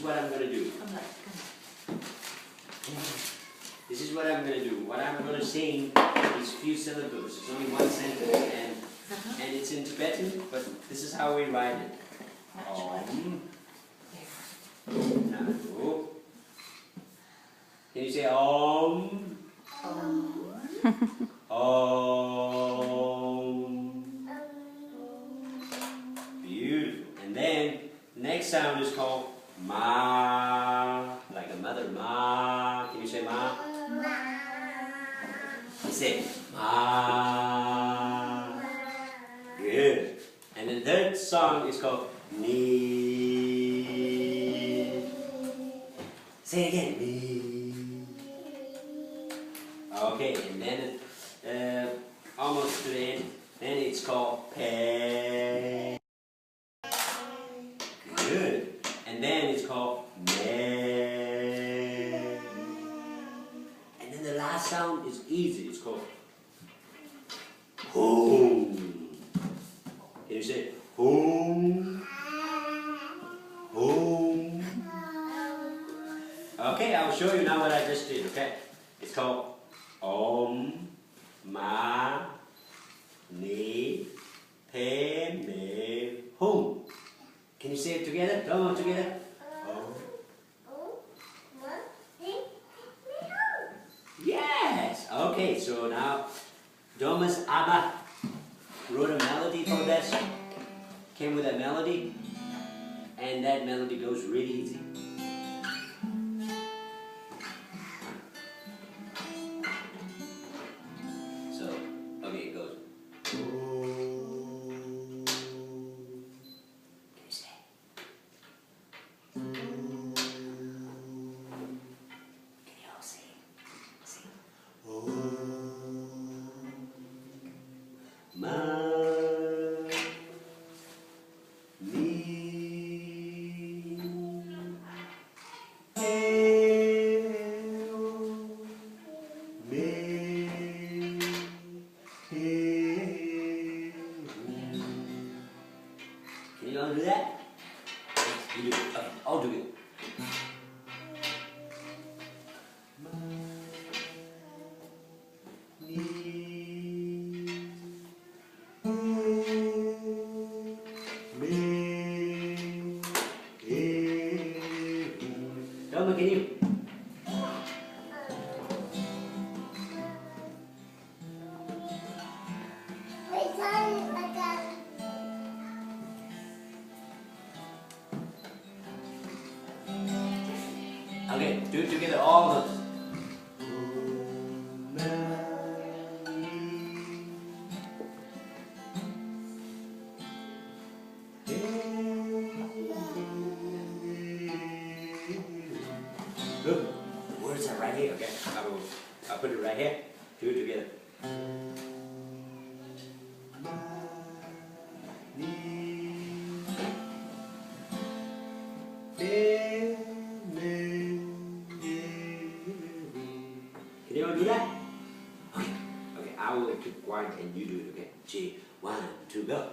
what I'm gonna do. This is what I'm gonna do. What I'm gonna sing is few syllables. It's only one sentence, and it's in Tibetan, but this is how we write it. Nadu. Can you say Om? Om. Beautiful. And then next sound is called Ma, like a mother. Ma. Can you say Ma? You say Ma. Good. And the third song is called Ni. Say it again. Ni. Okay, and then almost to the end. Then it's called Pe. Good. And then it's called Me. And then the last sound is easy. It's called Home. Can you say Home? Home. Okay, I'll show you now what I just did, okay? It's called Om, Ma, Ni, Pe, Me, Hum. Can you say it together? Come on, together. Yes! Okay, so now Thomas Abba wrote a melody for this. Came with a melody, and that melody goes really easy. So, okay, it goes. Can you say? Can you all sing? Sing. Ma, ni, he, me, he. Can you all do that? You do it. Okay, I'll do it. Come on, can you? Okay, do it together, all of us. Good. The words are right here, okay? I'll put it right here. Do it together. Can you all do that? Okay. Okay, I will keep quiet and you do it, okay? 1, 2, go.